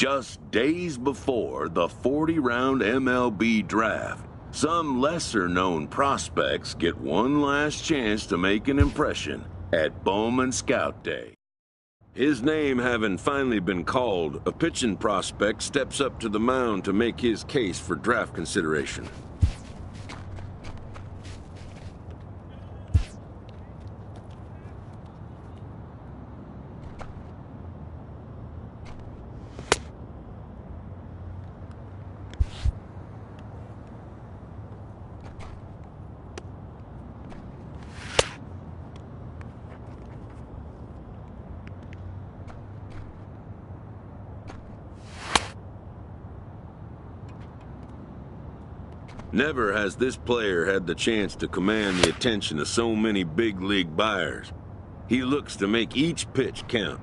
Just days before the 40-round MLB draft, some lesser-known prospects get one last chance to make an impression at Bowman Scout Day. His name having finally been called, a pitching prospect steps up to the mound to make his case for draft consideration. Never has this player had the chance to command the attention of so many big league buyers. He looks to make each pitch count.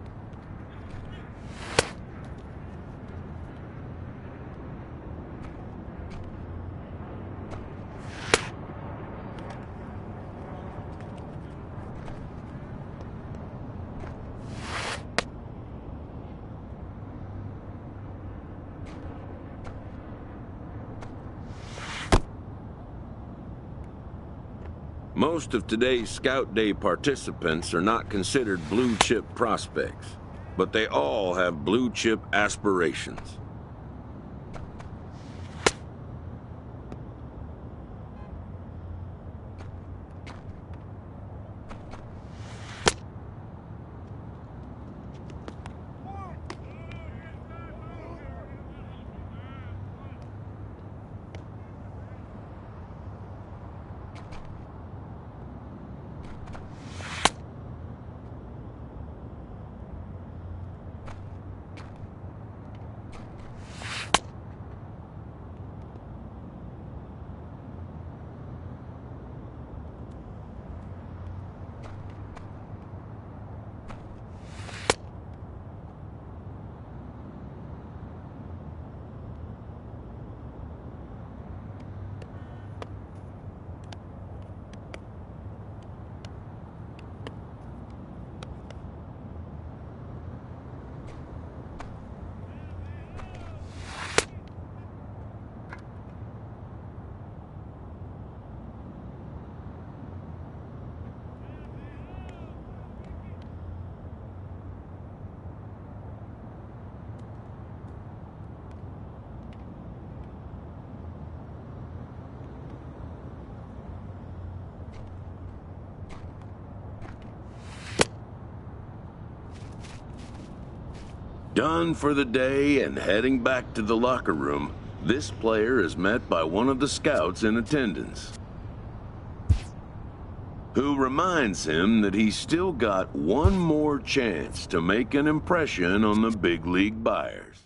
Most of today's Scout Day participants are not considered blue-chip prospects, but they all have blue-chip aspirations. Done for the day and heading back to the locker room, this player is met by one of the scouts in attendance, who reminds him that he's still got one more chance to make an impression on the big league buyers.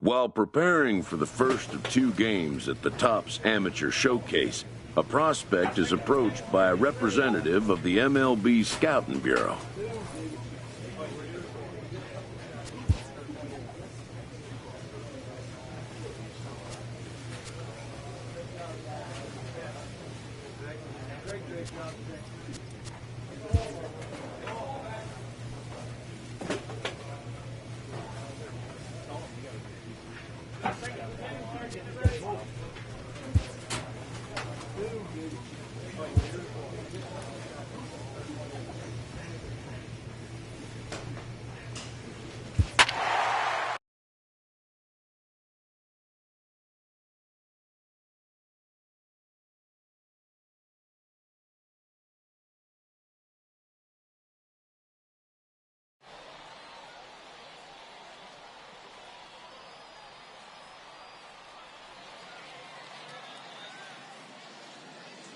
While preparing for the first of 2 games at the Topps Amateur Showcase, a prospect is approached by a representative of the MLB Scouting Bureau.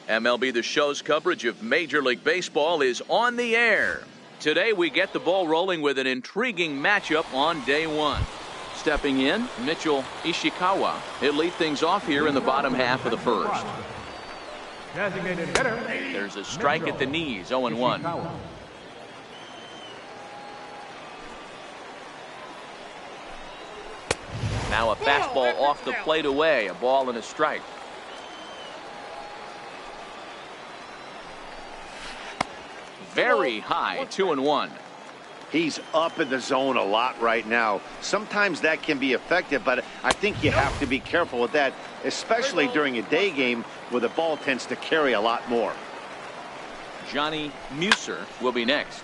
MLB The Show's coverage of Major League Baseball is on the air. Today we get the ball rolling with an intriguing matchup on day 1. Stepping in, Mitchell Ishikawa. He'll lead things off here in the bottom half of the first. There's a strike at the knees, 0-1. Now a fastball off the plate away, a ball and a strike. very high, 2-1. He's up in the zone a lot right now. Sometimes that can be effective, but I think you have to be careful with that, especially during a day game where the ball tends to carry a lot more. Johnny Muser will be next.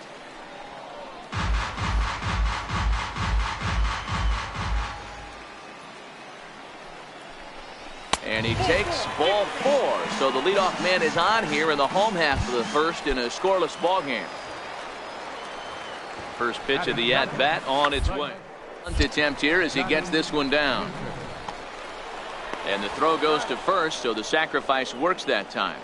And he takes ball 4. So the leadoff man is on here in the home half of the first in a scoreless ball game. First pitch of the at-bat on its way. Attempt here as he gets this one down. And the throw goes to first, so the sacrifice works that time.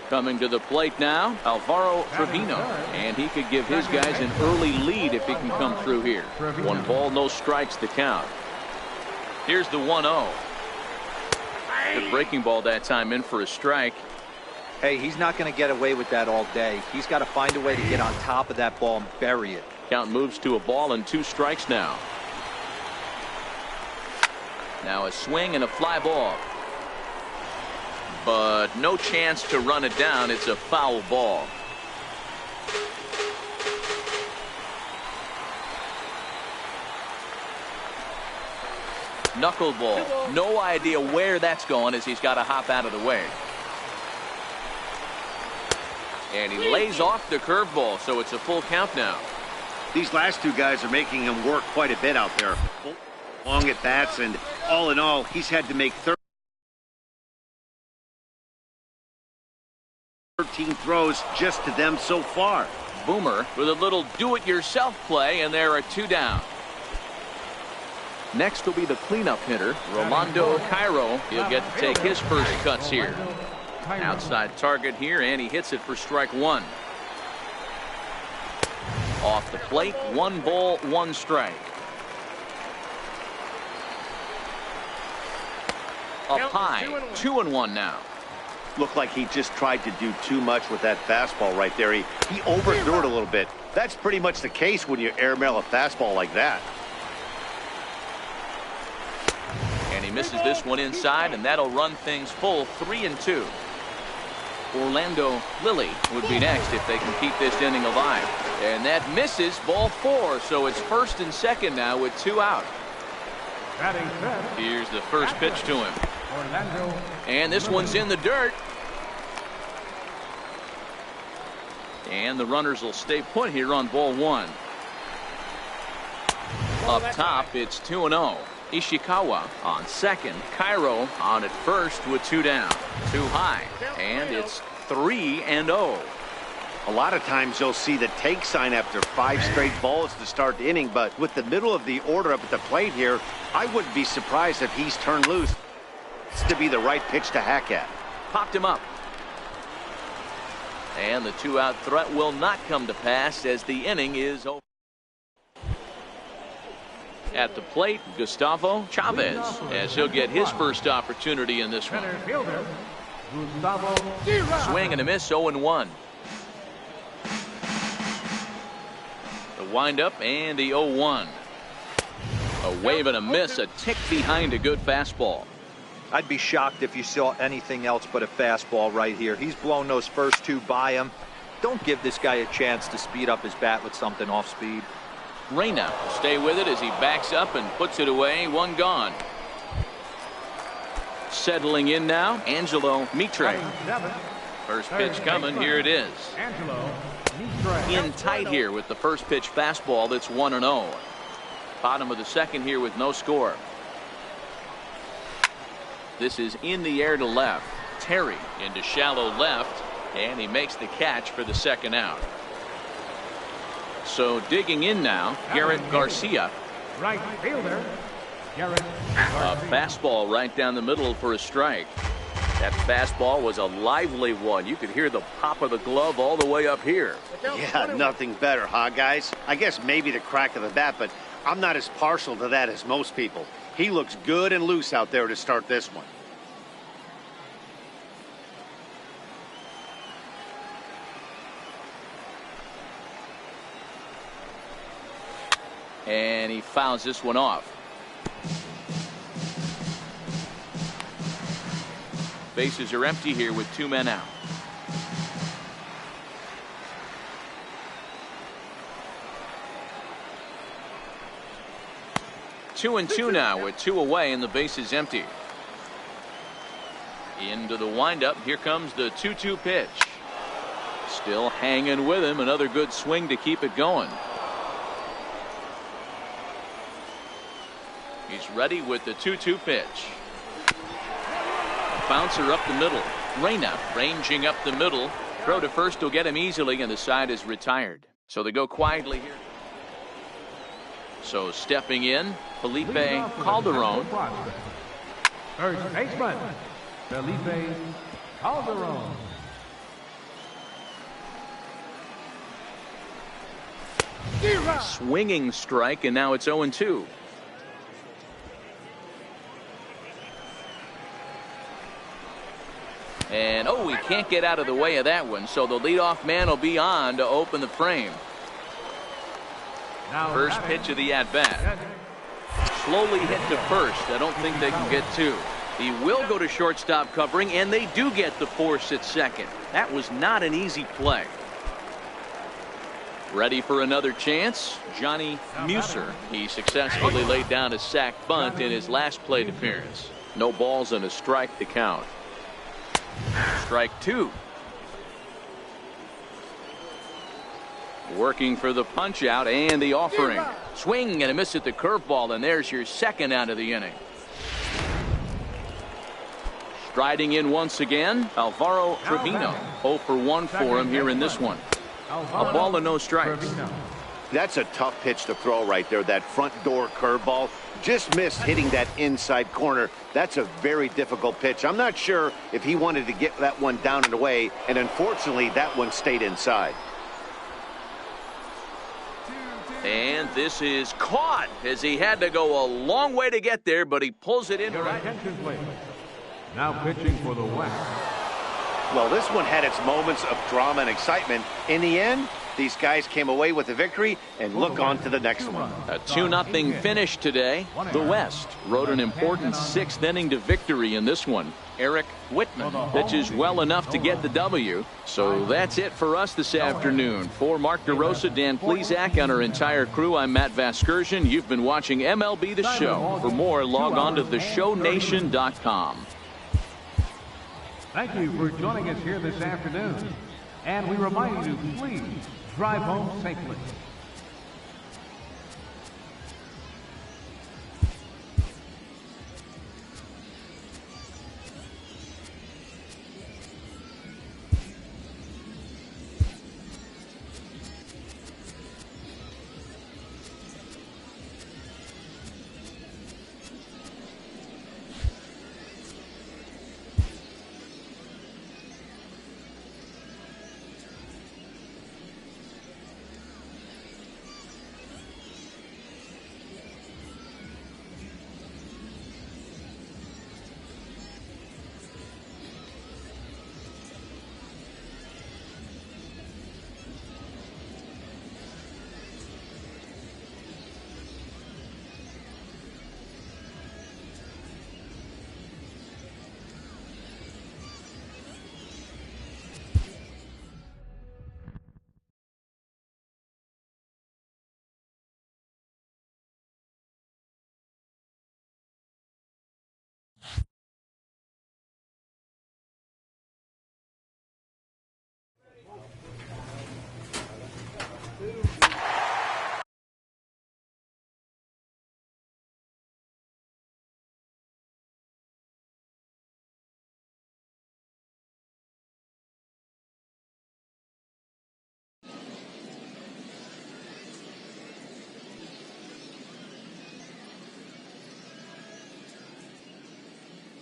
Coming to the plate now, Alvaro Trevino. And he could give his guys an early lead if he can come through here. 1 ball, no strikes the count. Here's the 1-0. The breaking ball that time in for a strike. Hey, he's not going to get away with that all day. He's got to find a way to get on top of that ball and bury it. Count moves to a ball and 2 strikes now. Now a swing and a fly ball. But no chance to run it down. It's a foul ball. Knuckleball. No idea where that's going as he's got to hop out of the way. And he lays off the curveball, so it's a full count now. These last 2 guys are making him work quite a bit out there. Long at bats, and all in all, he's had to make 13 throws just to them so far. Boomer with a little do-it-yourself play, and there are 2 down. Next will be the cleanup hitter, Rolando Cairo. He'll get to take his first cuts here. Outside target here, and he hits it for strike 1. Off the plate, 1 ball, 1 strike. Up high, 2-1 now. Looked like he just tried to do too much with that fastball right there. He overthrew it a little bit. That's pretty much the case when you airmail a fastball like that. And he misses this one inside, and that'll run things full, 3-2. Orlando Lilly would be next if they can keep this inning alive. And that misses, ball 4, so it's first and second now with 2 out. Here's the first pitch to him. And this one's in the dirt. And the runners will stay put here on ball 1. Up top, it's 2-0. Ishikawa on second. Cairo on at first with 2 down. 2 high. And it's 3-0. A lot of times you'll see the take sign after 5 straight balls to start the inning, but with the middle of the order up at the plate here, I wouldn't be surprised if he's turned loose. It's to be the right pitch to hack at. Popped him up. And the 2-out threat will not come to pass as the inning is over. At the plate, Gustavo Chavez, as he'll get his first opportunity in this one. Swing and a miss, 0-1. The windup and the 0-1. A wave and a miss, a tick behind a good fastball. I'd be shocked if you saw anything else but a fastball right here. He's blown those first 2 by him. Don't give this guy a chance to speed up his bat with something off speed. Reyna will stay with it as he backs up and puts it away. 1 gone. Settling in now, Angelo Mitre. First pitch coming. Here it is. In tight here with the first pitch fastball. That's 1-0. Bottom of the second here with no score. This is in the air to left. Terry into shallow left, and he makes the catch for the 2nd out. So digging in now, Garrett Garcia. Right fielder, Garrett A fastball right down the middle for a strike. That fastball was a lively one. You could hear the pop of the glove all the way up here. Yeah, nothing better, huh, guys? I guess maybe the crack of the bat, but I'm not as partial to that as most people. He looks good and loose out there to start this one. And he fouls this one off. Bases are empty here with 2 men out. Two and two now with 2 away and the base is empty. Into the windup. Here comes the 2-2 pitch. Still hanging with him. Another good swing to keep it going. He's ready with the 2-2 pitch. Bouncer up the middle. Reyna ranging up the middle. Throw to first will get him easily, and the side is retired. So they go quietly here. So stepping in, Felipe Calderon. First baseman, Felipe Calderon. Swinging strike, and now it's 0-2. And he can't get out of the way of that one, so the leadoff man will be on to open the frame. First pitch of the at-bat. Slowly hit to first. I don't think they can get 2. He will go to shortstop covering, and they do get the force at second. That was not an easy play. Ready for another chance, Johnny Muser. He successfully laid down a sac bunt in his last plate appearance. No balls and a strike to count. Strike 2. Working for the punch out and the offering. Swing and a miss at the curveball, and there's your second out of the inning. Striding in once again, Alvaro Trevino. 0 for 1 for him here in this one. A ball and no strikes. That's a tough pitch to throw right there. That front door curveball. Just missed hitting that inside corner. That's a very difficult pitch. I'm not sure if he wanted to get that one down and away, and unfortunately that one stayed inside. And this is caught as he had to go a long way to get there, but he pulls it in. Your attention, please. Now pitching for the West. Well, this one had its moments of drama and excitement. In the end, these guys came away with a victory, and look on to the next one. A 2-0 finish today. The West rode an important 6th inning to victory in this one. Eric Whitman pitches well enough to get the W. So that's it for us this afternoon. For Mark DeRosa, Dan Plesac, and our entire crew, I'm Matt Vasgersian. You've been watching MLB The Show. For more, log on to theshownation.com. Thank you for joining us here this afternoon. And we remind you, please drive home safely.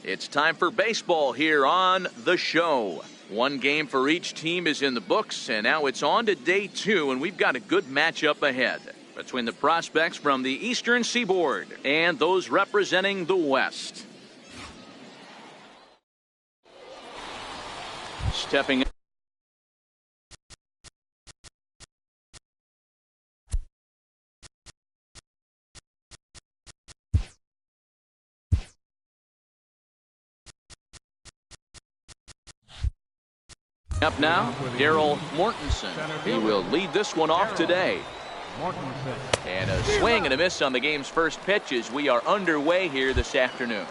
It's time for baseball here on The Show. One game for each team is in the books, and now it's on to day 2, and we've got a good matchup ahead between the prospects from the Eastern Seaboard and those representing the West. Stepping Up now, Daryl Mortensen. He will lead this one off today. And a swing and a miss on the game's first pitch as we are underway here this afternoon.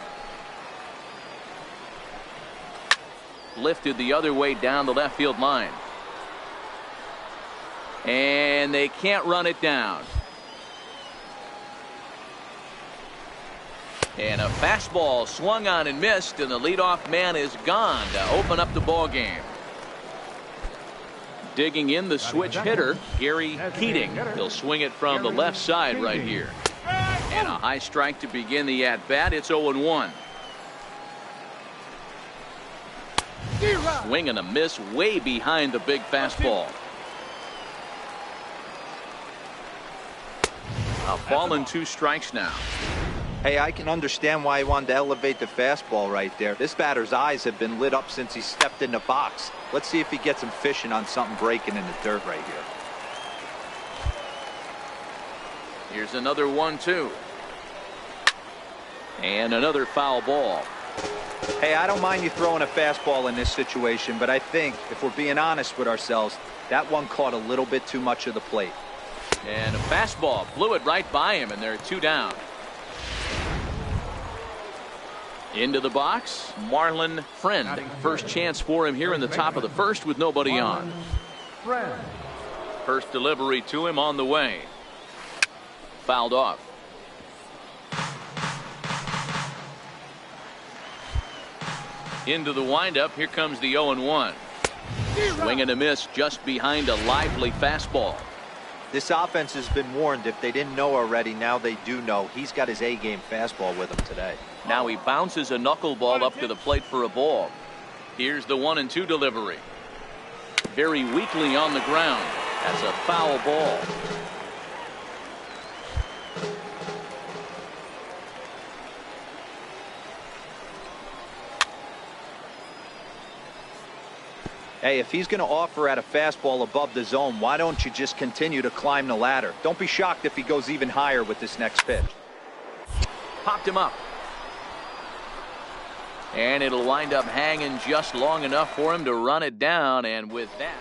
Lifted the other way down the left field line. And they can't run it down. And a fastball swung on and missed, and the leadoff man is gone to open up the ball game. Digging in the switch hitter, Gary Keating. He'll swing it from the left side right here. And a high strike to begin the at-bat. It's 0-1. Swing and a miss way behind the big fastball. A ball and 2 strikes now. Hey, I can understand why he wanted to elevate the fastball right there. This batter's eyes have been lit up since he stepped in the box. Let's see if he gets him fishing on something breaking in the dirt right here. Here's another 1-2. And another foul ball. Hey, I don't mind you throwing a fastball in this situation, but I think, if we're being honest with ourselves, that one caught a little bit too much of the plate. And a fastball blew it right by him, and they're 2 down. Into the box, Marlon Friend. First chance for him here in the top of the first with nobody on. First delivery to him on the way. Fouled off. Into the windup. Here comes the 0-1. Swing and a miss just behind a lively fastball. This offense has been warned. If they didn't know already, now they do know. He's got his A-game fastball with him today. Now he bounces a knuckleball up to the plate for a ball. Here's the 1-2 delivery. Very weakly on the ground. That's a foul ball. Hey, if he's going to offer at a fastball above the zone, why don't you just continue to climb the ladder? Don't be shocked if he goes even higher with this next pitch. Popped him up. And it'll wind up hanging just long enough for him to run it down, and with that.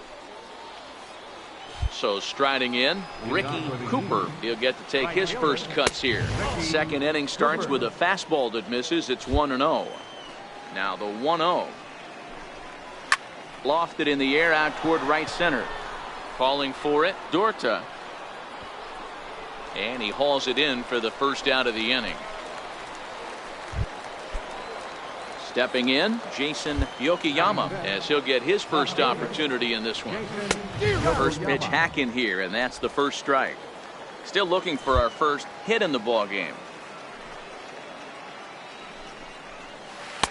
So striding in, Ricky Cooper. He'll get to take his first cuts here. Second inning starts with a fastball that misses. It's 1-0. Now the 1-0. Lofted in the air out toward right center. Calling for it, Dorta. And he hauls it in for the first out of the inning. Stepping in, Jason Yokoyama, as he'll get his first opportunity in this one. First pitch hack in here, and that's the first strike. Still looking for our first hit in the ball game.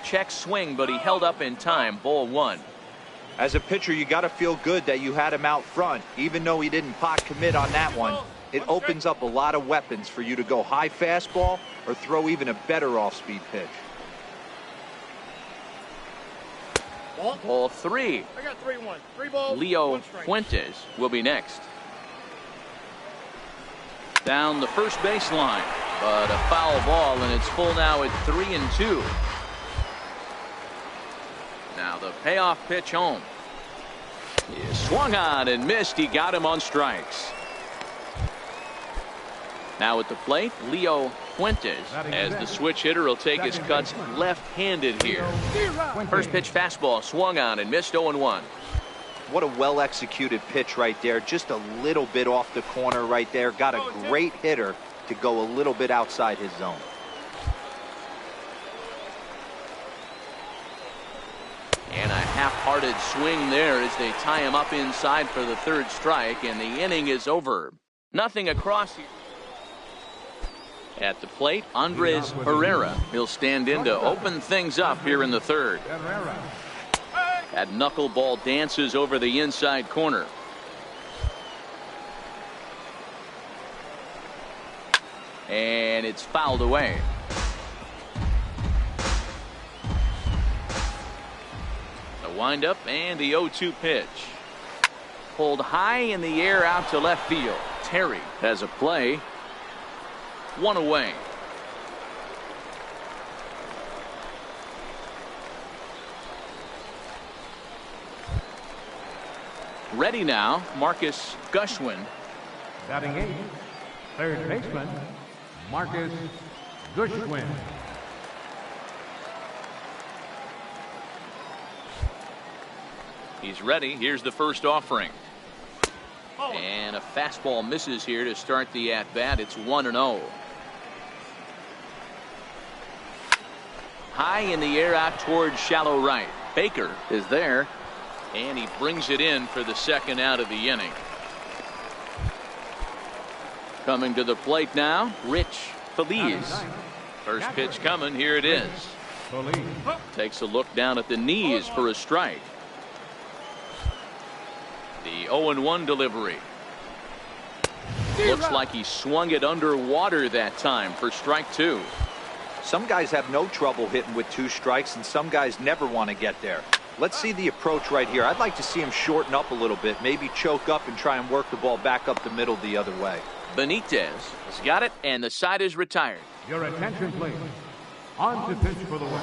Check swing, but he held up in time. Ball 1. As a pitcher, you got to feel good that you had him out front. Even though he didn't pot commit on that one, it opens up a lot of weapons for you to go high fastball or throw even a better off-speed pitch. Ball 3. I got 3-1. 3 balls. Leo Fuentes will be next. Down the first baseline, but a foul ball, and it's full now at 3-2. Now the payoff pitch home. He swung on and missed. He got him on strikes. Now at the plate, Leo Fuentes, as the switch hitter will take his cuts left-handed here. First pitch fastball swung on and missed. 0-1. What a well-executed pitch right there. Just a little bit off the corner right there. Got a great hitter to go a little bit outside his zone. And a half-hearted swing there as they tie him up inside for the third strike, and the inning is over. Nothing across here. At the plate, Andres Herrera. He'll stand in to open things up here in the third. That knuckleball dances over the inside corner. And it's fouled away. The windup and the 0-2 pitch. Pulled high in the air out to left field. Terry has a play. One away. Ready now, Marcus Gushwin. Batting 8, third baseman, Marcus Gushwin. He's ready. Here's the first offering. And a fastball misses here to start the at-bat. It's 1-0. High in the air out towards shallow right. Baker is there, and he brings it in for the second out of the inning. Coming to the plate now, Rich Feliz. First pitch coming. Here it is. Takes a look down at the knees for a strike. The 0-1 delivery. Looks like he swung it underwater that time for strike 2. Some guys have no trouble hitting with 2 strikes, and some guys never want to get there. Let's see the approach right here. I'd like to see him shorten up a little bit, maybe choke up and try and work the ball back up the middle the other way. Benitez has got it, and the side is retired. Your attention, please. On to pitch for the win.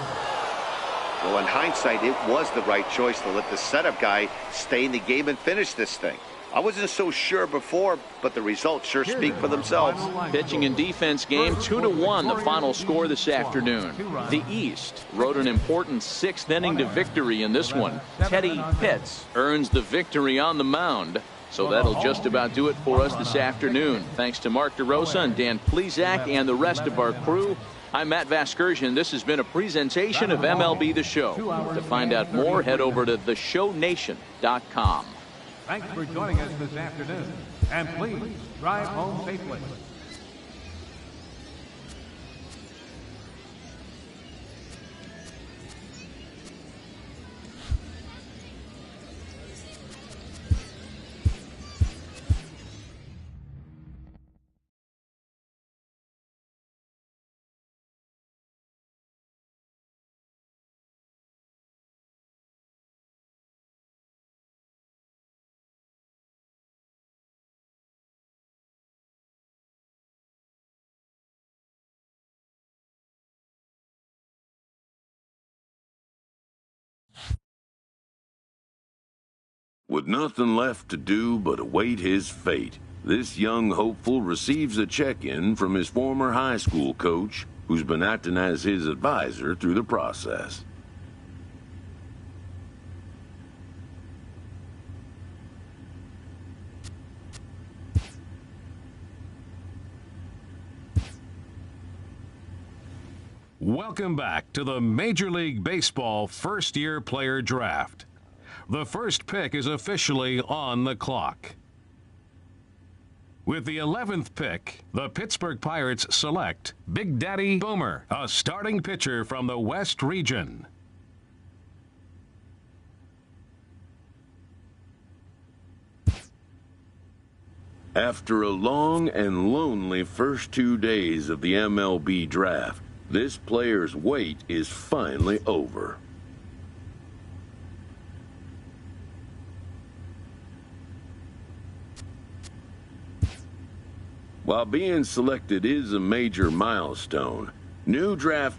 Well, in hindsight, it was the right choice to let the setup guy stay in the game and finish this thing. I wasn't so sure before, but the results sure speak for themselves. Pitching and defense game, 2-1 the final score this afternoon. The East rode an important 6th inning to victory in this one. Teddy Pitts earns the victory on the mound. So that'll just about do it for us this afternoon. Thanks to Mark DeRosa and Dan Plesac and the rest of our crew. I'm Matt Vasgersian. This has been a presentation of MLB The Show. To find out more, head over to theshownation.com. Thanks for joining us this afternoon. And please drive home safely. With nothing left to do but await his fate, this young hopeful receives a check-in from his former high school coach, who's been acting as his advisor through the process. Welcome back to the Major League Baseball first-year player draft. The first pick is officially on the clock. With the 11th pick, the Pittsburgh Pirates select Big Daddy Boomer, a starting pitcher from the West region. After a long and lonely first 2 days of the MLB draft, this player's wait is finally over. While being selected is a major milestone, new draft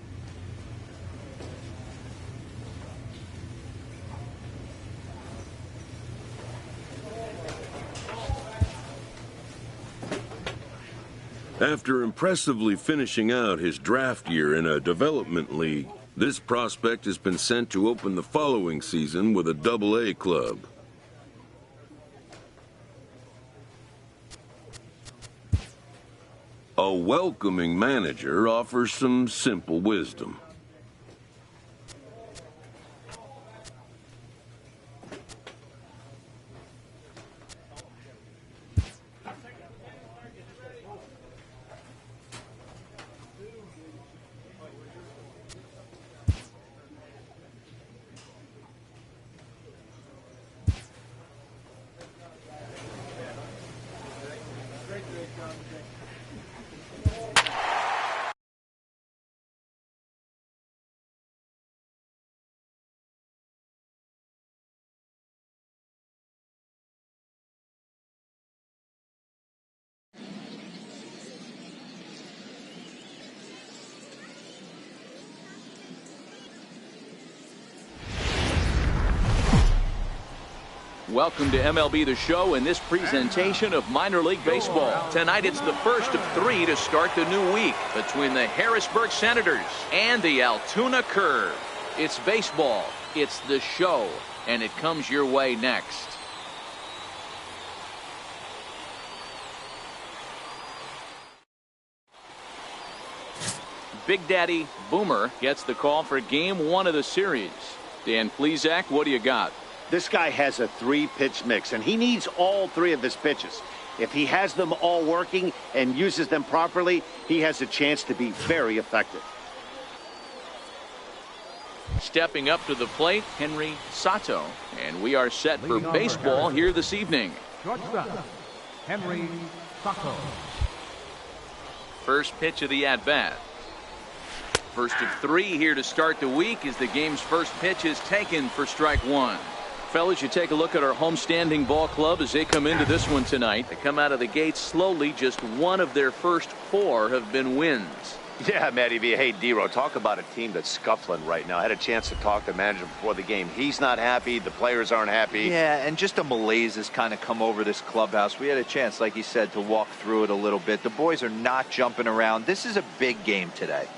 After impressively finishing out his draft year in a development league, this prospect has been sent to open the following season with a Double-A club. A welcoming manager offers some simple wisdom. Welcome to MLB The Show and this presentation of minor league baseball. Tonight it's the first of 3 to start the new week between the Harrisburg Senators and the Altoona Curve. It's baseball, it's the show, and it comes your way next. Big Daddy Boomer gets the call for game 1 of the series. Dan Plesac, what do you got? This guy has a 3-pitch mix, and he needs all 3 of his pitches. If he has them all working and uses them properly, he has a chance to be very effective. Stepping up to the plate, Henry Sato. And we are set for baseball here this evening. Shortstop, Henry Sato. First pitch of the at-bat. First of 3 here to start the week as the game's first pitch is taken for strike 1. Fellas, you take a look at our homestanding ball club as they come into this one tonight. They come out of the gate slowly. Just 1 of their first 4 have been wins. Yeah, Matty B. Hey, D-Row, talk about a team that's scuffling right now. I had a chance to talk to the manager before the game. He's not happy. The players aren't happy. Yeah, and just a malaise has kind of come over this clubhouse. We had a chance, like you said, to walk through it a little bit. The boys are not jumping around. This is a big game today.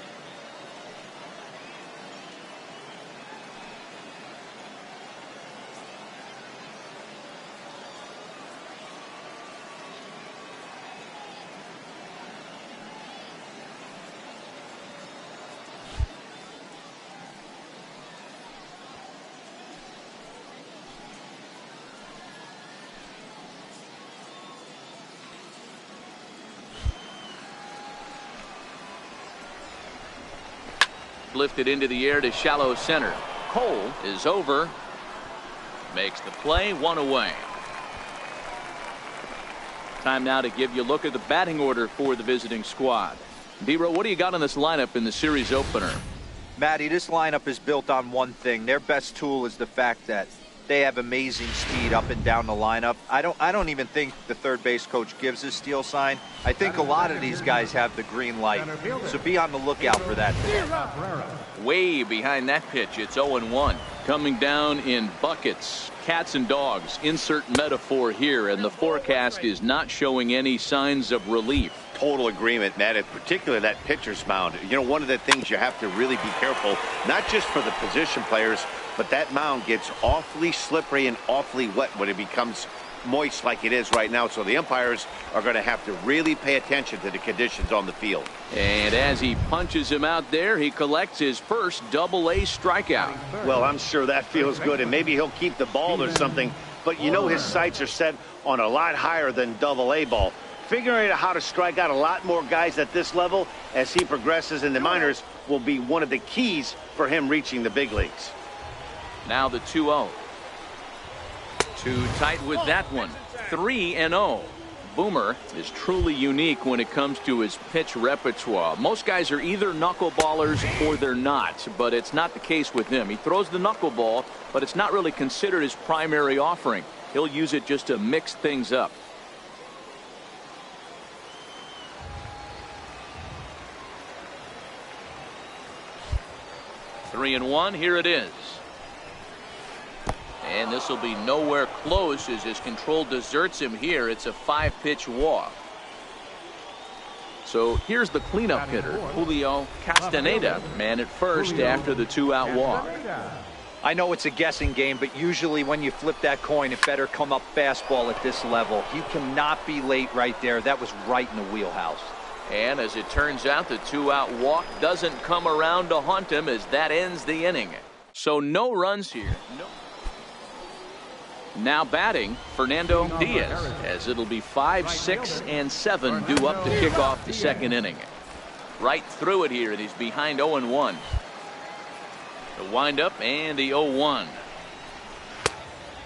Lifted into the air to shallow center. Cole is over. Makes the play, 1 away. Time now to give you a look at the batting order for the visiting squad. D-Row, what do you got on this lineup in the series opener? Matty, this lineup is built on one thing. Their best tool is the fact that they have amazing speed up and down the lineup. I don't even think the third base coach gives a steal sign. I think a lot of these guys have the green light. So be on the lookout for that today. Way behind that pitch, it's 0-1. Coming down in buckets. Cats and dogs, insert metaphor here, and the forecast is not showing any signs of relief. Total agreement, Matt, and particularly that pitcher's mound. You know, one of the things you have to really be careful, not just for the position players, but that mound gets awfully slippery and awfully wet when it becomes moist like it is right now. So the umpires are going to have to really pay attention to the conditions on the field. And as he punches him out there, he collects his first Double-A strikeout. Well, I'm sure that feels good, and maybe he'll keep the ball or something. But you know his sights are set on a lot higher than Double-A ball. Figuring out how to strike out a lot more guys at this level as he progresses in the minors will be one of the keys for him reaching the big leagues. Now the 2-0. Too tight with that one. 3-0. Boomer is truly unique when it comes to his pitch repertoire. Most guys are either knuckleballers or they're not, but it's not the case with him. He throws the knuckleball, but it's not really considered his primary offering. He'll use it just to mix things up. Three and one, here it is. And this will be nowhere close as his control deserts him here. It's a 5-pitch walk. So here's the cleanup hitter, Julio Castaneda, man at first after the 2-out walk. I know it's a guessing game, but usually when you flip that coin, it better come up fastball at this level. You cannot be late right there. That was right in the wheelhouse. And as it turns out, the 2-out walk doesn't come around to haunt him as that ends the inning. So no runs here. No. Now batting, Fernando Diaz, as it'll be 5, 6, and 7 due up to kick off the second inning. Right through it here, and he's behind 0-1. The windup and the 0-1.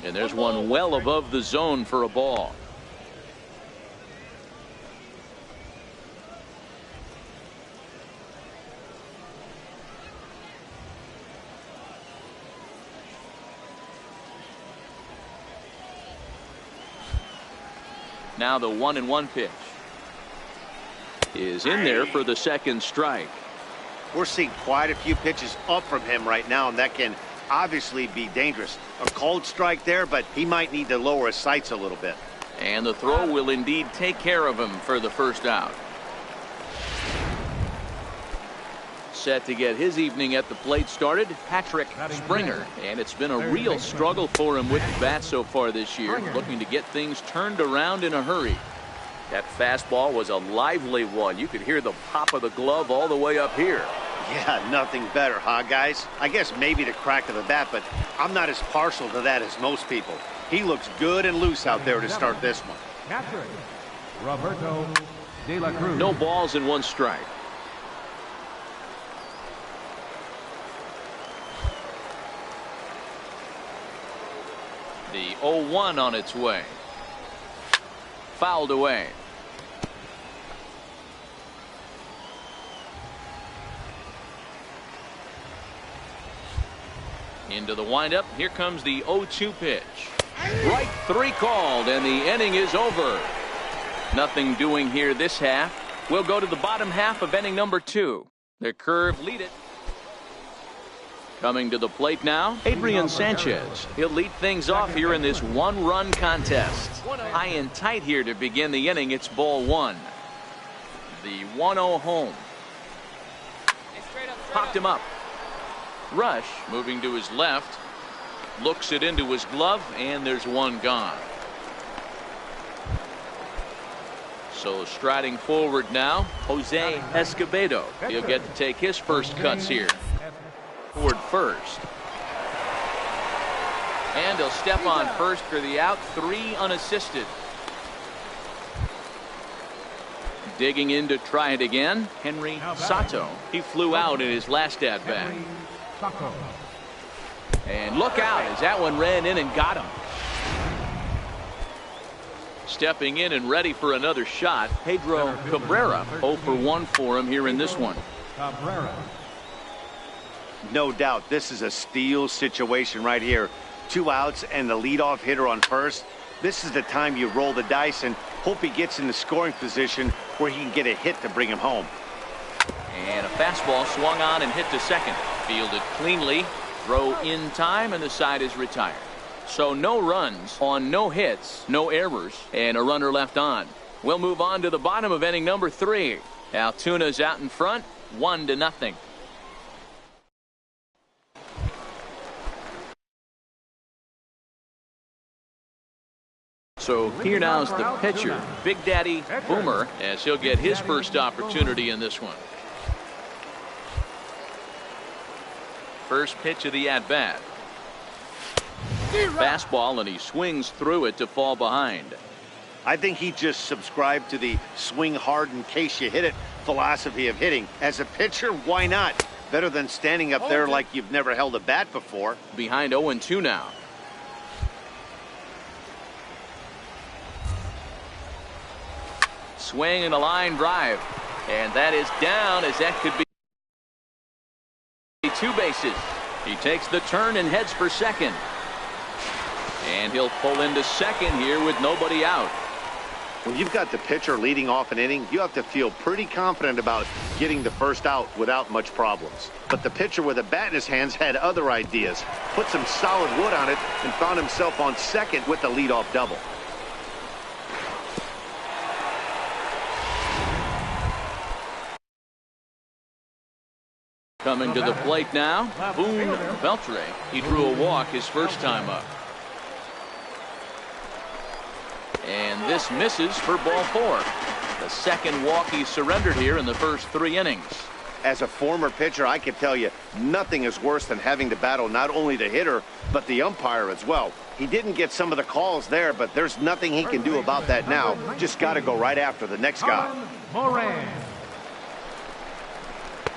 And there's one well above the zone for a ball. Now the 1-1 pitch is in there for the second strike. We're seeing quite a few pitches up from him right now, and that can obviously be dangerous. A cold strike there, but he might need to lower his sights a little bit. And the throw will indeed take care of him for the first out. Set to get his evening at the plate started, Patrick Springer. And it's been a real struggle for him with the bat so far this year, looking to get things turned around in a hurry. That fastball was a lively one. You could hear the pop of the glove all the way up here. Yeah, nothing better, huh, guys? I guess maybe the crack of the bat, but I'm not as partial to that as most people. He looks good and loose out there to start this one. Catcher, Roberto De La Cruz. No balls and one strike. The 0-1 on its way. Fouled away. Into the windup. Here comes the 0-2 pitch. Strike 3 called, and the inning is over. Nothing doing here this half. We'll go to the bottom half of inning number 2. The curve lead it. Coming to the plate now, Adrian Sanchez. He'll lead things off here in this one-run contest. High and tight here to begin the inning. It's ball 1. The 1-0 home. Popped him up. Rush moving to his left. Looks it into his glove, and there's one gone. So striding forward now, Jose Escobedo. He'll get to take his first cuts here. Toward first. And he'll step on first for the out. 3 unassisted. Digging in to try it again, Henry Sato. He flew out in his last at bat. And look out as that one ran in and got him. Stepping in and ready for another shot, Pedro Cabrera. 0 for 1 for him here in this one. No doubt, this is a steal situation right here. 2 outs and the leadoff hitter on first. This is the time you roll the dice and hope he gets in the scoring position where he can get a hit to bring him home. And a fastball swung on and hit to second. Fielded cleanly. Throw in time, and the side is retired. So no runs on no hits, no errors, and a runner left on. We'll move on to the bottom of inning number 3. Altuna's out in front, 1-0. So here now is the pitcher, Big Daddy Boomer, as he'll get his first opportunity in this one. First pitch of the at-bat. Fastball, and he swings through it to fall behind. I think he just subscribed to the swing hard in case you hit it philosophy of hitting. As a pitcher, why not? Better than standing up there like you've never held a bat before. Behind 0-2 now. Swing and a line drive. And that is down, as that could be 2 bases. He takes the turn and heads for second. And he'll pull into second here with nobody out. When you've got the pitcher leading off an inning, you have to feel pretty confident about getting the first out without much problems. But the pitcher with a bat in his hands had other ideas. Put some solid wood on it and found himself on second with the leadoff double. Coming to the plate now, Boone Beltre. He drew a walk his first time up. And this misses for ball 4. The second walk he surrendered here in the first 3 innings. As a former pitcher, I can tell you, nothing is worse than having to battle not only the hitter, but the umpire as well. He didn't get some of the calls there, but there's nothing he can do about that now. Just got to go right after the next guy.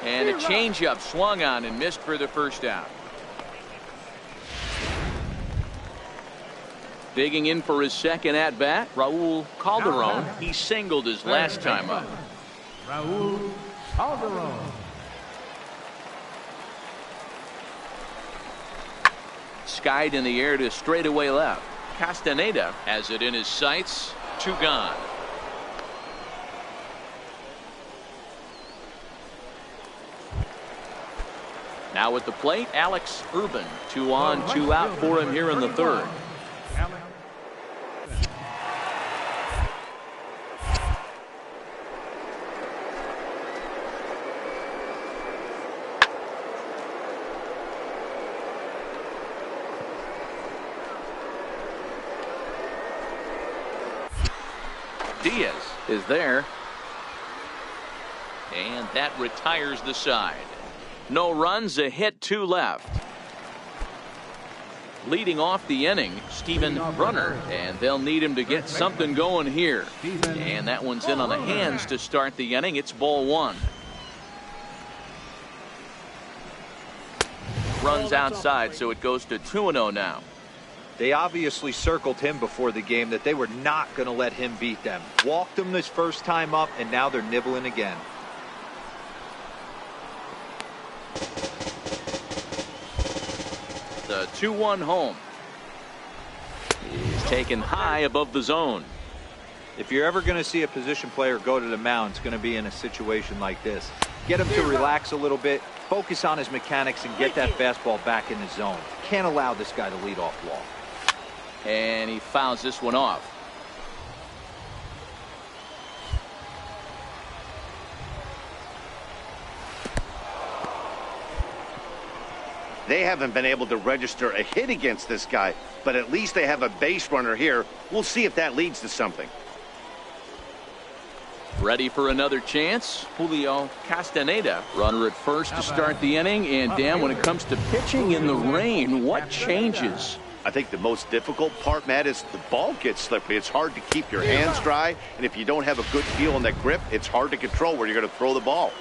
And a changeup swung on and missed for the first out. Digging in for his second at-bat, Raul Calderon. He singled his last time up. Raul Calderon. Skied in the air to straightaway left. Castaneda has it in his sights. 2 gone. Now at the plate, Alex Urban. 2 on, 2 out for him here in the third. Diaz is there. And that retires the side. No runs, a hit, 2 left. Leading off the inning, Steven Brunner, and they'll need him to get something going here. And that one's in on the hands to start the inning. It's ball 1. Runs outside, so it goes to 2-0 now. They obviously circled him before the game that they were not going to let him beat them. Walked him this first time up, and now they're nibbling again. The 2-1 home. He's taken high above the zone. If you're ever going to see a position player go to the mound, it's going to be in a situation like this. Get him to relax a little bit, focus on his mechanics, and get that fastball back in the zone. Can't allow this guy to lead off walk. And he fouls this one off. They haven't been able to register a hit against this guy, but at least they have a base runner here. We'll see if that leads to something. Ready for another chance? Julio Castaneda, runner at first to start the inning. And Dan, when it comes to pitching in the rain, what changes? I think the most difficult part, Matt, is the ball gets slippery. It's hard to keep your hands dry, and if you don't have a good feel on that grip, it's hard to control where you're going to throw the ball.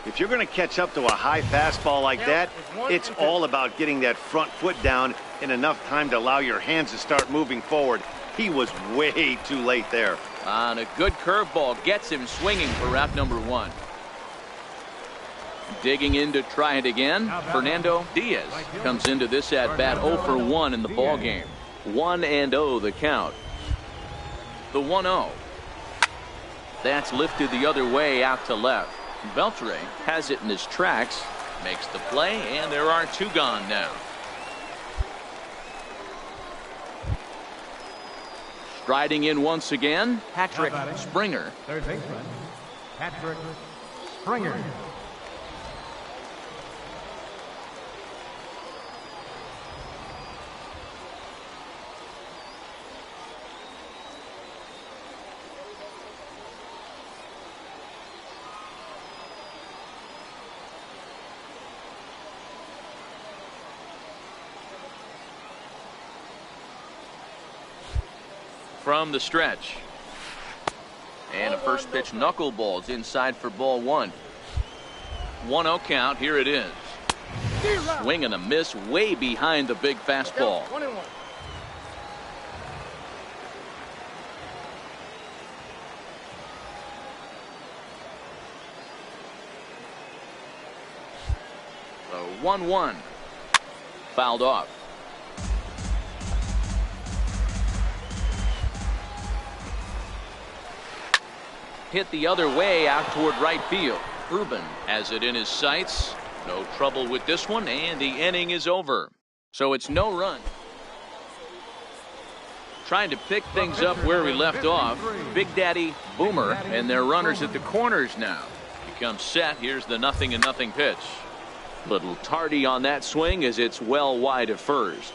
If you're going to catch up to a high fastball like that, it's all about getting that front foot down in enough time to allow your hands to start moving forward. He was way too late there. And a good curveball gets him swinging for out number 1. Digging in to try it again, Fernando Diaz comes into this at bat 0 for 1 in the ball game. 1-0 the count. The 1-0. That's lifted the other way out to left. Beltre has it in his tracks, makes the play, and there are 2 gone now. Striding in once again, Patrick Springer. Third baseman, Patrick Springer. From the stretch. And a first pitch knuckleballs inside for ball 1. 1-0 count. Here it is. Swing and a miss way behind the big fastball. 1-1. The 1-1. Fouled off. Hit the other way out toward right field. Urban has it in his sights. No trouble with this one, and the inning is over. So it's no run. Trying to pick things up where we left off. Big Daddy Boomer and their runners at the corners now. Becomes set. Here's the 0-0 pitch. Little tardy on that swing as it's well wide of first.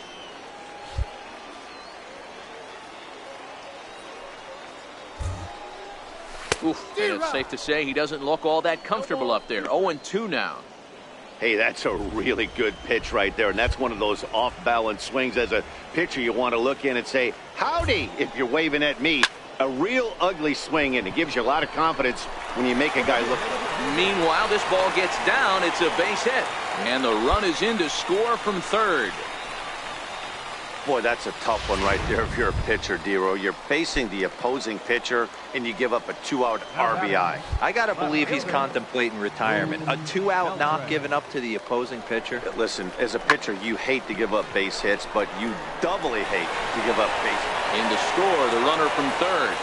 Oof, and it's safe to say he doesn't look all that comfortable up there. 0-2 now. Hey, that's a really good pitch right there, and that's one of those off-balance swings. As a pitcher, you want to look in and say, howdy, if you're waving at me. A real ugly swing, and it gives you a lot of confidence when you make a guy look. Meanwhile, this ball gets down. It's a base hit, and the run is in to score from third. Boy, that's a tough one right there if you're a pitcher, Dero. You're facing the opposing pitcher, and you give up a 2-out RBI. I got to believe he's contemplating retirement. A 2-out knock given up to the opposing pitcher. Listen, as a pitcher, you hate to give up base hits, but you doubly hate to give up base hits. In to score, the runner from third.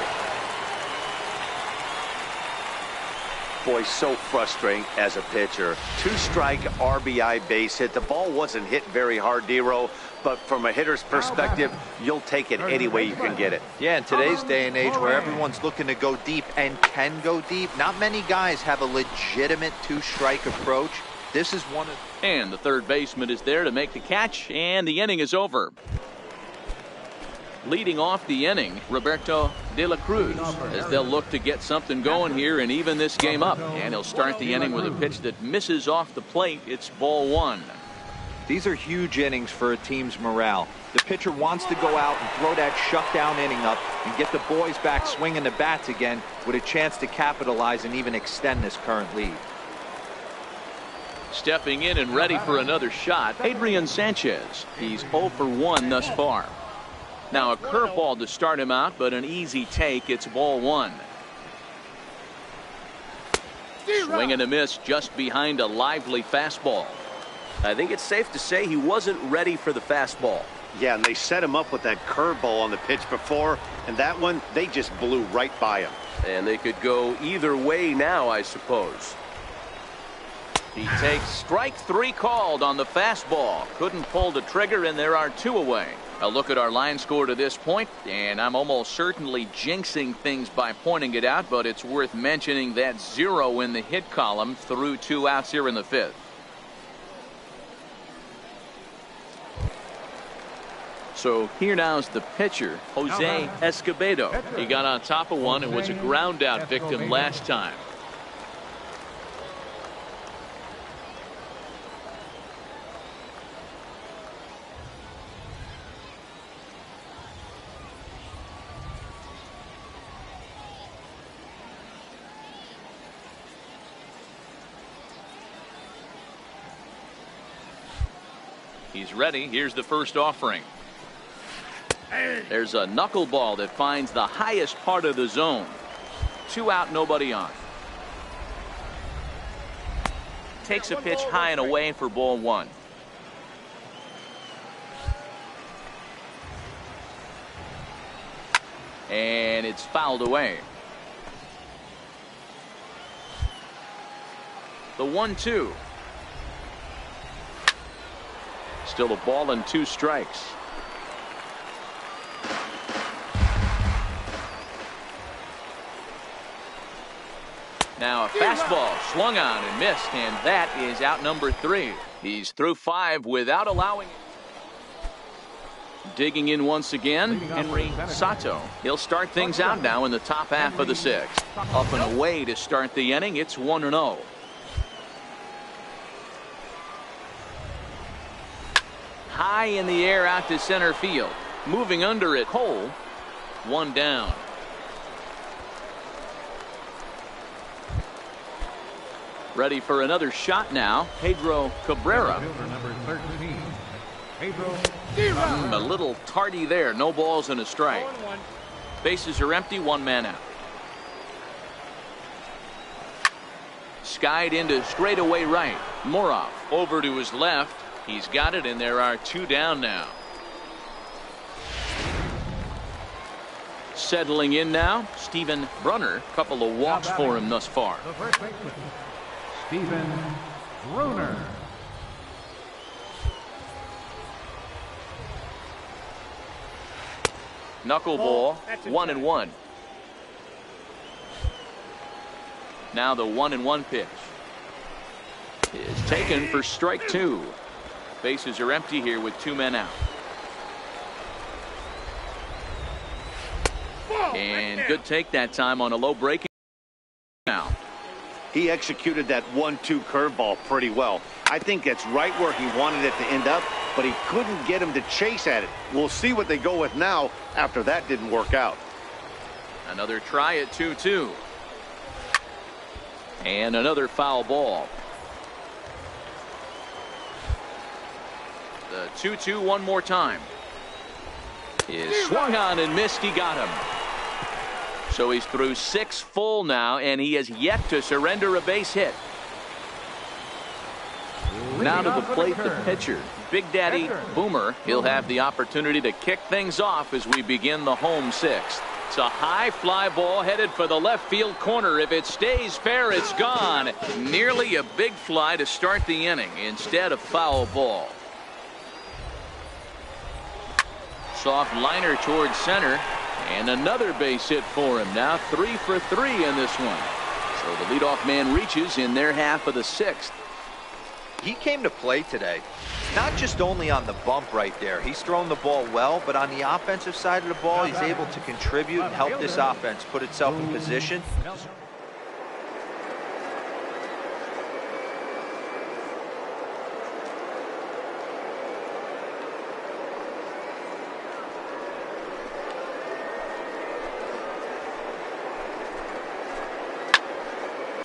Boy, so frustrating as a pitcher. 2-strike RBI base hit. The ball wasn't hit very hard, Dero, but from a hitter's perspective, you'll take it any way you can get it. Yeah, in today's day and age where everyone's looking to go deep and can go deep, not many guys have a legitimate 2-strike approach. This is one of... And the third baseman is there to make the catch, and the inning is over. Leading off the inning, Roberto De La Cruz, as they'll look to get something going here and even this game up. And he'll start the inning with a pitch that misses off the plate. It's ball one. These are huge innings for a team's morale. The pitcher wants to go out and throw that shutdown inning up and get the boys back swinging the bats again with a chance to capitalize and even extend this current lead. Stepping in and ready for another shot, Adrian Sanchez. He's 0 for 1 thus far. Now a curveball to start him out, but an easy take. It's ball one. Swing and a miss just behind a lively fastball. I think it's safe to say he wasn't ready for the fastball. Yeah, and they set him up with that curveball on the pitch before, and that one, they just blew right by him. And they could go either way now, I suppose. He takes strike 3 called on the fastball. Couldn't pull the trigger, and there are 2 away. A look at our line score to this point, and I'm almost certainly jinxing things by pointing it out, but it's worth mentioning that 0 in the hit column through 2 outs here in the 5th. So here now is the pitcher, Jose Escobedo. He got on top of one and was a ground out victim last time. He's ready. Here's the first offering. There's a knuckleball that finds the highest part of the zone. 2 out, nobody on. Takes a pitch high and away for ball one. And it's fouled away. The 1-2. Still a ball and 2 strikes. Now a fastball swung on and missed, and that is out number 3. He's through 5 without allowing it. Digging in once again, Henry Sato. He'll start things out now in the top half of the 6th. Up and away to start the inning. It's 1-0. High in the air out to center field. Moving under it, Cole. 1 down. Ready for another shot now, Pedro Cabrera. Number 13, Pedro. A little tardy there. No balls and a strike. Bases are empty. 1 man out. Skied into straightaway right. Moroff over to his left. He's got it, and there are 2 down now. Settling in now, Steven Brunner. Couple of walks for him thus far. The first baseman, Steven Brunner. Knuckleball, 1-1. Now the 1-1 pitch is taken for strike 2. Bases are empty here with 2 men out. And good take that time on a low breaking now. He executed that 1-2 curveball pretty well. I think it's right where he wanted it to end up, but he couldn't get him to chase at it. We'll see what they go with now after that didn't work out. Another try at 2-2. And another foul ball. The 2-2 one more time. Is swung on and missed. He got him. So he's through 6 full now, and he has yet to surrender a base hit. Now to the plate, the pitcher, Big Daddy Boomer. He'll have the opportunity to kick things off as we begin the home 6th. It's a high fly ball headed for the left field corner. If it stays fair, it's gone. Nearly a big fly to start the inning. Instead, a foul ball. Soft liner towards center. And another base hit for him. Now 3 for 3 in this one. So the leadoff man reaches in their half of the 6th. He came to play today, not just only on the bump right there. He's thrown the ball well, but on the offensive side of the ball, he's able to contribute and help this offense put itself in position.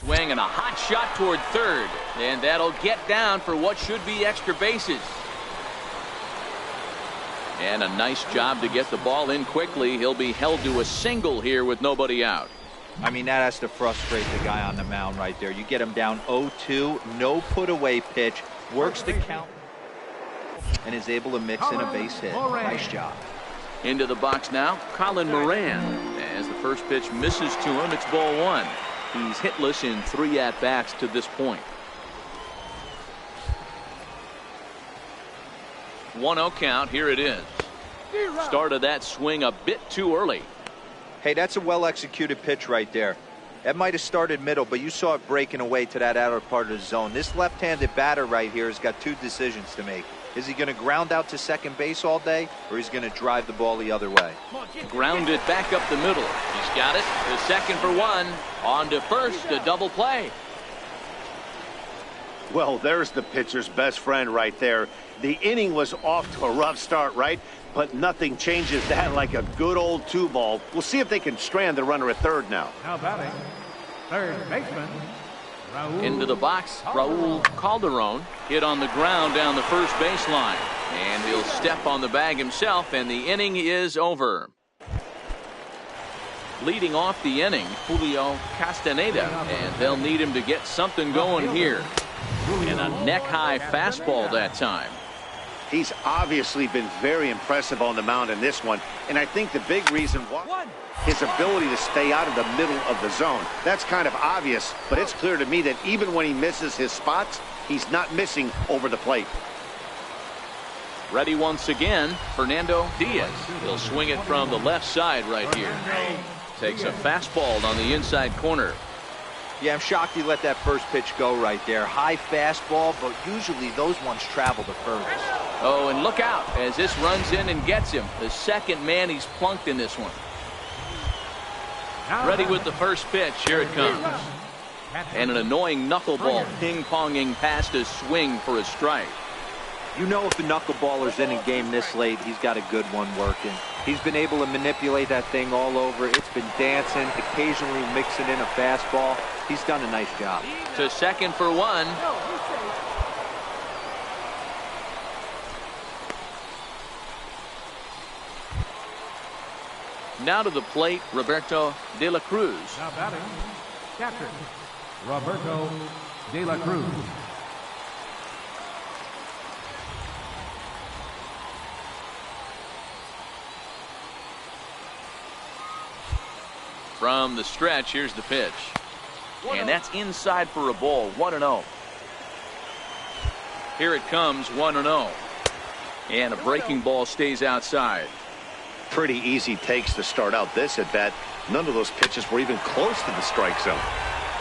Swing and a hot shot toward third. And that'll get down for what should be extra bases. And a nice job to get the ball in quickly. He'll be held to a single here with nobody out. I mean, that has to frustrate the guy on the mound right there. You get him down 0-2, no put away pitch, works the count, and is able to mix in a base hit. Nice job. Into the box now, Colin Moran. As the first pitch misses to him, it's ball 1. He's hitless in 3 at-bats to this point. 1-0 count. Here it is. Started that swing a bit too early. Hey, that's a well-executed pitch right there. That might have started middle, but you saw it breaking away to that outer part of the zone. This left-handed batter right here has got 2 decisions to make. Is he going to ground out to second base all day, or he's going to drive the ball the other way? Grounded back up the middle. He's got it. The second for 1. On to first, a double play. Well, there's the pitcher's best friend right there. The inning was off to a rough start, right? But nothing changes that like a good old 2-ball. We'll see if they can strand the runner at third now. Now batting, third baseman, Raul. Into the box, Raul Calderon hit on the ground down the first baseline. And he'll step on the bag himself, and the inning is over. Leading off the inning, Julio Castaneda, and they'll need him to get something going here. And a neck-high fastball that time. He's obviously been very impressive on the mound in this one, and I think the big reason why his ability to stay out of the middle of the zone. That's kind of obvious, but it's clear to me that even when he misses his spots, he's not missing over the plate. Ready once again, Fernando Diaz. He'll swing it from the left side right here. Takes a fastball on the inside corner. Yeah, I'm shocked he let that first pitch go right there. High fastball, but usually those ones travel the furthest. Oh, and look out as this runs in and gets him. The second man he's plunked in this one. Ready with the first pitch. Here it comes. And an annoying knuckleball ping-ponging past his swing for a strike. You know, if the knuckleballer's in a game this late, he's got a good one working. He's been able to manipulate that thing all over. It's been dancing, occasionally mixing in a fastball. He's done a nice job. To second for 1. Now to the plate, Roberto De La Cruz. Now batting, catcher, Roberto De La Cruz. From the stretch, here's the pitch. And that's inside for a ball, 1-0. Here it comes, 1-0. And a breaking ball stays outside. Pretty easy takes to start out this at bat. None of those pitches were even close to the strike zone.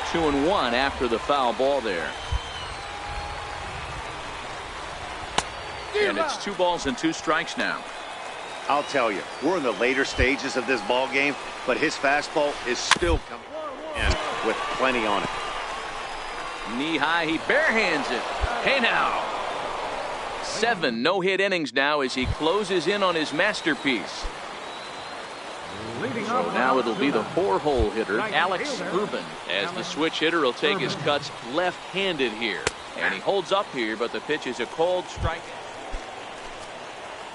2-1 after the foul ball there. And it's 2 balls and 2 strikes now. I'll tell you, we're in the later stages of this ball game, but his fastball is still coming in with plenty on it. Knee high, he barehands it. Hey now. 7 no-hit innings now as he closes in on his masterpiece. So now it'll be the 4-hole hitter, Alex Urban, as the switch hitter will take his cuts left-handed here. And he holds up here, but the pitch is a cold strike.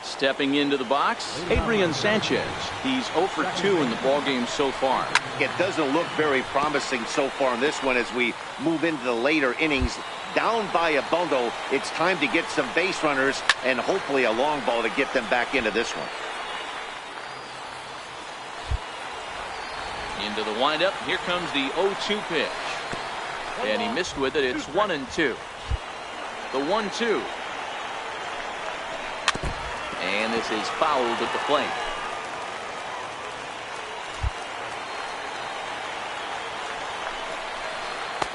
Stepping into the box, Adrian Sanchez. He's 0 for 2 in the ballgame so far. It doesn't look very promising so far in this one as we move into the later innings. Down by a bundle, it's time to get some base runners and hopefully a long ball to get them back into this one. Into the windup. Here comes the 0-2 pitch. And he missed with it. It's 1-2. The 1-2. And this is fouled at the plate.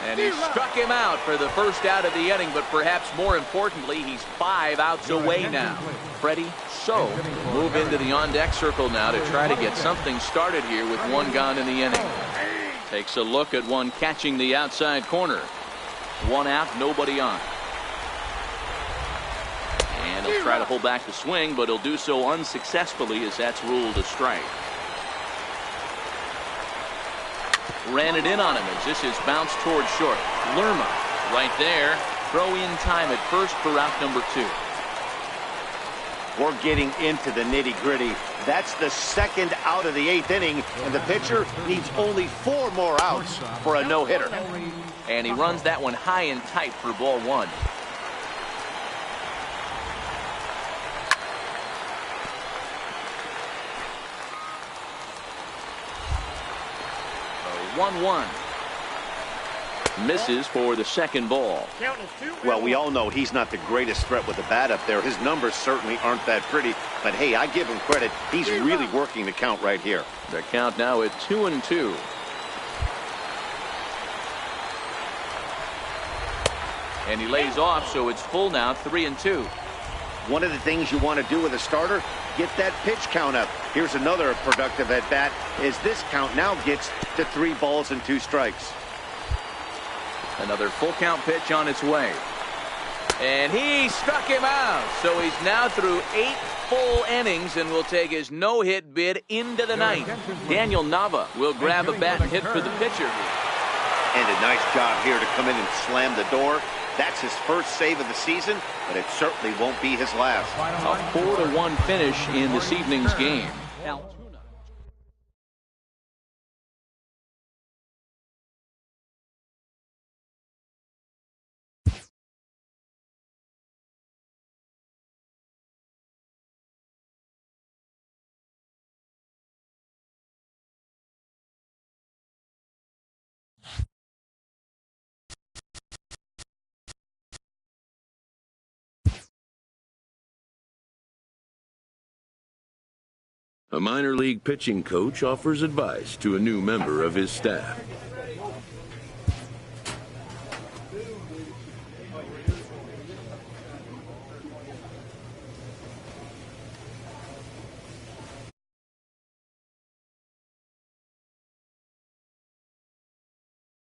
And he struck him out for the first out of the inning, but perhaps more importantly, he's 5 outs away now. Freddie So move into the on-deck circle now to try to get something started here with one gone in the inning. Takes a look at one catching the outside corner. One out, nobody on. And he'll try to pull back the swing, but he'll do so unsuccessfully as that's ruled a strike. Ran it in on him as this is bounced towards short. Lerma right there. Throw in time at first for out number 2. We're getting into the nitty-gritty. That's the second out of the 8th inning, and the pitcher needs only 4 more outs for a no-hitter. And he runs that one high and tight for ball 1. A 1-1. Misses for the second ball. Well, we all know he's not the greatest threat with the bat up there. His numbers certainly aren't that pretty, but hey, I give him credit. He's really working the count right here. The count now at 2-2. And he lays off, so it's full now, 3-2. One of the things you want to do with a starter, get that pitch count up. Here's another productive at bat as this count now gets to 3 balls and 2 strikes. Another full count pitch on its way. And he struck him out. So he's now through 8 full innings and will take his no-hit bid into the 9th. Daniel Nava will grab a bat and hit for the pitcher. And a nice job here to come in and slam the door. That's his first save of the season, but it certainly won't be his last. A 4-1 finish in this evening's game. A minor league pitching coach offers advice to a new member of his staff.